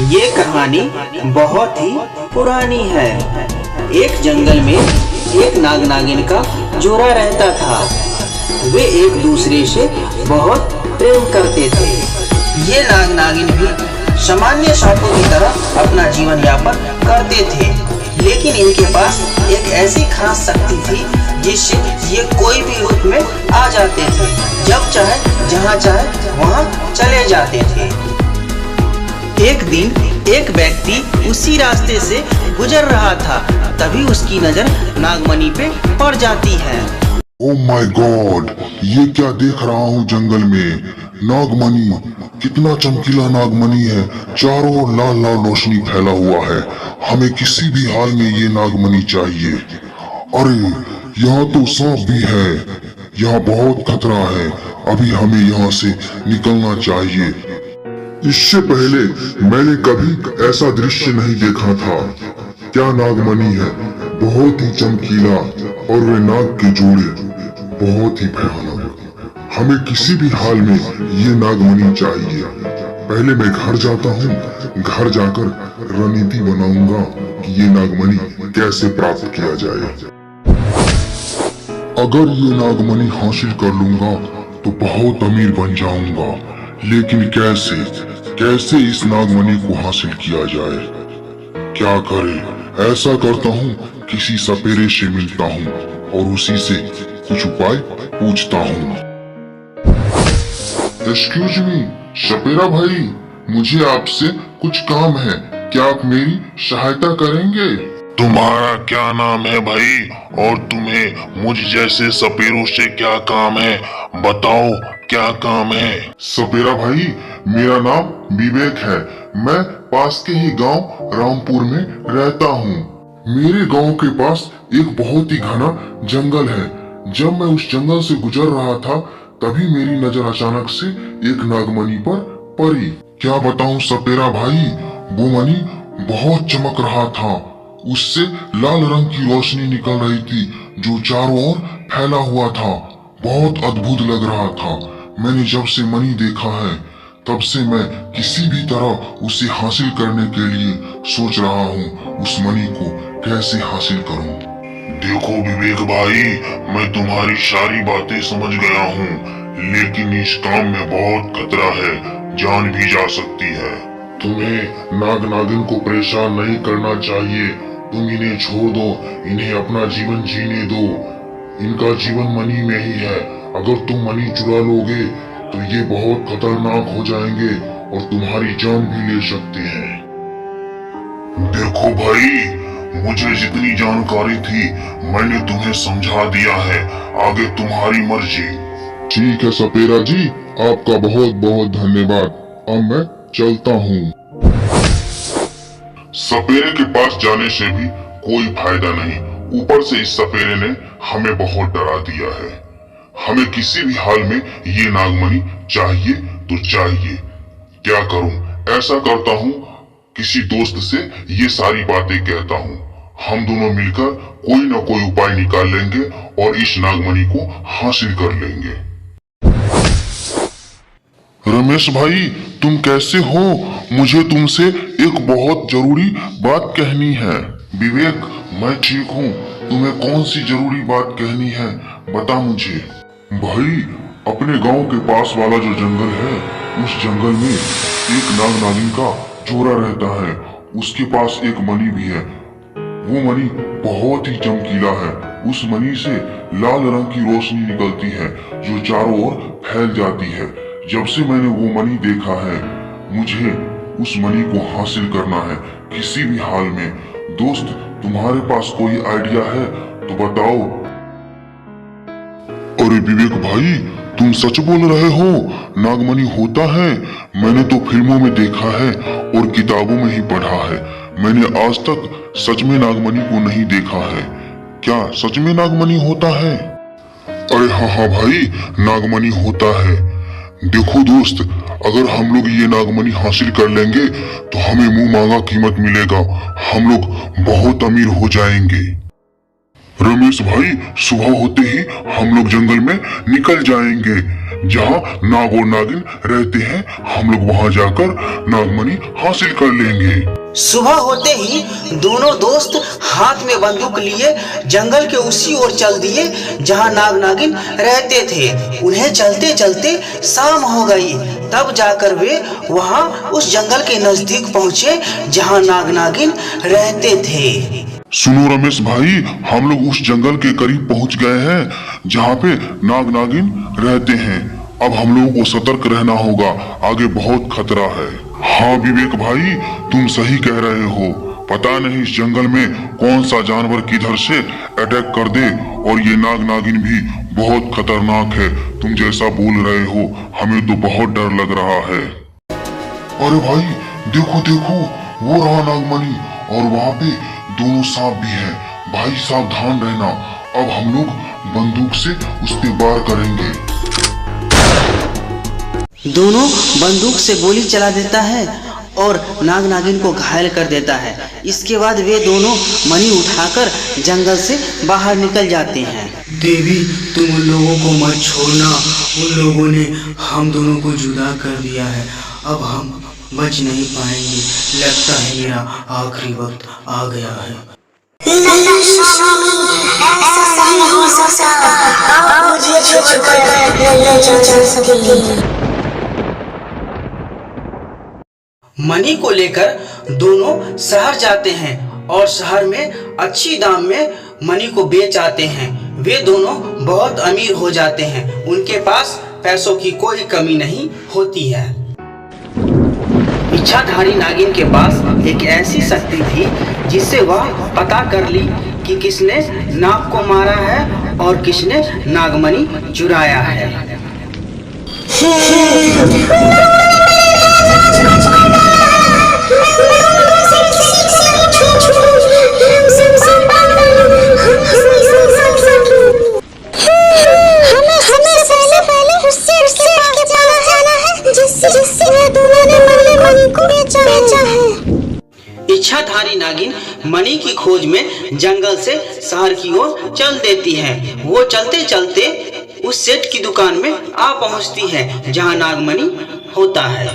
ये कहानी बहुत ही पुरानी है। एक जंगल में एक नाग नागिन का जोड़ा रहता था। वे एक दूसरे से बहुत प्रेम करते थे। ये नाग नागिन भी सामान्य सांपों की तरह अपना जीवन यापन करते थे, लेकिन इनके पास एक ऐसी खास शक्ति थी जिससे ये कोई भी रूप में आ जाते थे। जब चाहे जहाँ चाहे वहाँ चले जाते थे। एक दिन एक व्यक्ति उसी रास्ते से गुजर रहा था, तभी उसकी नजर नागमणि पे पड़ जाती है। ओह माय गॉड, ये क्या देख रहा हूँ जंगल में? नागमणि, कितना चमकीला नागमणि है। चारों ओर लाल लाल रोशनी फैला हुआ है। हमें किसी भी हाल में ये नागमणि चाहिए। अरे यहाँ तो सांप भी है। यहाँ बहुत खतरा है। अभी हमें यहाँ से निकलना चाहिए। इससे पहले मैंने कभी ऐसा दृश्य नहीं देखा था। क्या नागमणि है, बहुत ही चमकीला, और वे नाग के जोड़े बहुत ही भयानक। हमें किसी भी हाल में ये नागमणि चाहिए। पहले मैं घर जाता हूँ। घर जाकर रणनीति बनाऊंगा कि ये नागमणि कैसे प्राप्त किया जाए। अगर ये नागमणि हासिल कर लूंगा तो बहुत अमीर बन जाऊंगा, लेकिन कैसे इस नागमणि को हासिल किया जाए? क्या करें? ऐसा करता हूँ, किसी सपेरे से मिलता हूँ और उसी से कुछ उपाय पूछता हूँ। एक्सक्यूज मी, सपेरा भाई, मुझे आपसे कुछ काम है। क्या आप मेरी सहायता करेंगे? तुम्हारा क्या नाम है भाई, और तुम्हें मुझ जैसे सपेरों से क्या काम है? बताओ क्या काम है? सपेरा भाई, मेरा नाम विवेक है। मैं पास के ही गांव रामपुर में रहता हूँ। मेरे गांव के पास एक बहुत ही घना जंगल है। जब मैं उस जंगल से गुजर रहा था, तभी मेरी नजर अचानक से एक नागमणि पर पड़ी। क्या बताऊं सपेरा भाई, वो मणि बहुत चमक रहा था। उससे लाल रंग की रोशनी निकल रही थी जो चारों ओर फैला हुआ था। बहुत अद्भुत लग रहा था। मैंने जब से मणि देखा है, तब से मैं किसी भी तरह उसे हासिल करने के लिए सोच रहा हूँ। उस मणि को कैसे हासिल करूँ? देखो विवेक भाई, मैं तुम्हारी सारी बातें समझ गया हूँ, लेकिन इस काम में बहुत खतरा है। जान भी जा सकती है। तुम्हें नाग नागिन को परेशान नहीं करना चाहिए। तुम इन्हें छोड़ दो, इन्हें अपना जीवन जीने दो। इनका जीवन मणि में ही है। अगर तुम मणि चुरा लोगे तो ये बहुत खतरनाक हो जाएंगे और तुम्हारी जान भी ले सकते हैं। देखो भाई, मुझे जितनी जानकारी थी मैंने तुम्हें समझा दिया है। आगे तुम्हारी मर्जी। ठीक है सपेरा जी, आपका बहुत बहुत धन्यवाद। अब मैं चलता हूँ। सपेरे के पास जाने से भी कोई फायदा नहीं। ऊपर से इस सपेरे ने हमें बहुत डरा दिया है। हमें किसी भी हाल में ये नागमणि चाहिए तो चाहिए। क्या करूं? ऐसा करता हूं, किसी दोस्त से ये सारी बातें कहता हूं। हम दोनों मिलकर कोई ना कोई उपाय निकाल लेंगे और इस नागमणि को हासिल कर लेंगे। रमेश भाई, तुम कैसे हो? मुझे तुमसे एक बहुत जरूरी बात कहनी है। विवेक, मैं ठीक हूँ। तुम्हें कौन सी जरूरी बात कहनी है, बता मुझे। भाई, अपने गांव के पास वाला जो जंगल है, उस जंगल में एक नाग नागिन का जोड़ा रहता है। उसके पास एक मणि भी है। वो मणि बहुत ही चमकीला है। उस मणि से लाल रंग की रोशनी निकलती है जो चारों ओर फैल जाती है। जब से मैंने वो मणि देखा है, मुझे उस मणि को हासिल करना है किसी भी हाल में। दोस्त, तुम्हारे पास कोई आइडिया है तो बताओ। अरे विवेक भाई, तुम सच बोल रहे हो? नागमणि होता है? मैंने तो फिल्मों में देखा है और किताबों में ही पढ़ा है। मैंने आज तक सच में नागमणि को नहीं देखा है। क्या सच में नागमणि होता है? अरे हाँ भाई, नागमणि होता है। देखो दोस्त, अगर हम लोग ये नागमणि हासिल कर लेंगे तो हमें मुंह मांगा कीमत मिलेगा। हम लोग बहुत अमीर हो जाएंगे। रमेश भाई, सुबह होते ही हम लोग जंगल में निकल जाएंगे। जहाँ नाग और नागिन रहते हैं। हम लोग वहाँ जाकर नागमणि हासिल कर लेंगे। सुबह होते ही दोनों दोस्त हाथ में बंदूक लिए जंगल के उसी ओर चल दिए जहां नाग नागिन रहते थे। उन्हें चलते चलते शाम हो गई, तब जाकर वे वहां उस जंगल के नजदीक पहुंचे जहां नाग नागिन रहते थे। सुनो रमेश भाई, हम लोग उस जंगल के करीब पहुंच गए हैं जहाँ पे नाग नागिन रहते हैं। अब हम लोगों को सतर्क रहना होगा, आगे बहुत खतरा है। हाँ विवेक भाई, तुम सही कह रहे हो। पता नहीं इस जंगल में कौन सा जानवर किधर से अटैक कर दे, और ये नाग नागिन भी बहुत खतरनाक है। तुम जैसा बोल रहे हो, हमें तो बहुत डर लग रहा है। अरे भाई देखो देखो, वो रहा नागमणि, और वहाँ पे दोनों सांप भी हैं। भाई सावधान रहना। अब हम लोग बंदूक से उस पे वार करेंगे। दोनों बंदूक से गोली चला देता है और नाग नागिन को घायल कर देता है। इसके बाद वे दोनों मणि उठाकर जंगल से बाहर निकल जाते हैं। देवी, तुम उन लोगों को मत छोड़ना। उन लोगों ने हम दोनों को जुदा कर दिया है। अब हम बच नहीं पाएंगे। लगता है मेरा आखिरी वक्त आ गया है। नहीं स्वामी, ऐसा नहीं हो सकता। आप मुझे छोड़कर नहीं जा सकते। मणि को लेकर दोनों शहर जाते हैं और शहर में अच्छी दाम में मणि को बेच आते हैं। वे दोनों बहुत अमीर हो जाते हैं। उनके पास पैसों की कोई कमी नहीं होती है। इच्छाधारी नागिन के पास एक ऐसी शक्ति थी जिससे वह पता कर ली कि किसने नाग को मारा है और किसने नागमणि चुराया है। इच्छाधारी नागिन मणि की खोज में जंगल से शहर की ओर चल देती है। वो चलते चलते उस सेठ की दुकान में आ पहुंचती है जहां नागमणि होता है।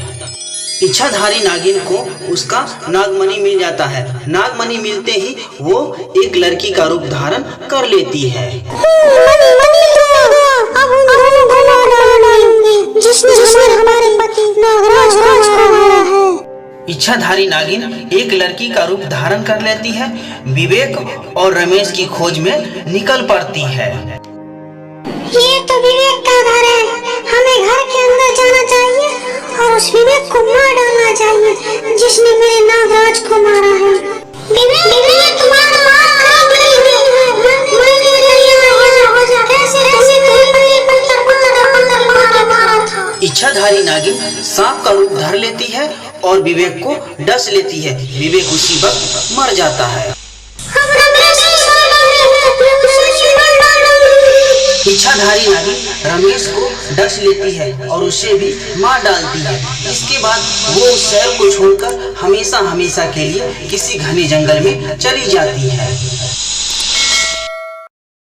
इच्छाधारी नागिन को उसका नागमणि मिल जाता है। नागमणि मिलते ही वो एक लड़की का रूप धारण कर लेती है। इच्छाधारी नागिन एक लड़की का रूप धारण कर लेती है। विवेक और रमेश की खोज में निकल पड़ती है। ये तो विवेक का घर है। हमें घर के अंदर जाना चाहिए और उस विवेक को मार डालना चाहिए जिसने मेरे नागराज को मारा है। विवेक तुम्हारा मार खराब नहीं है। इच्छाधारी नागिन सांप का रूप धर लेती है और विवेक को डस लेती है। विवेक उसी वक्त मर जाता है। इच्छाधारी नागिन रमेश को डस लेती है और उसे भी मार डालती है। इसके बाद वो उस शहर को छोड़कर हमेशा हमेशा के लिए किसी घने जंगल में चली जाती है।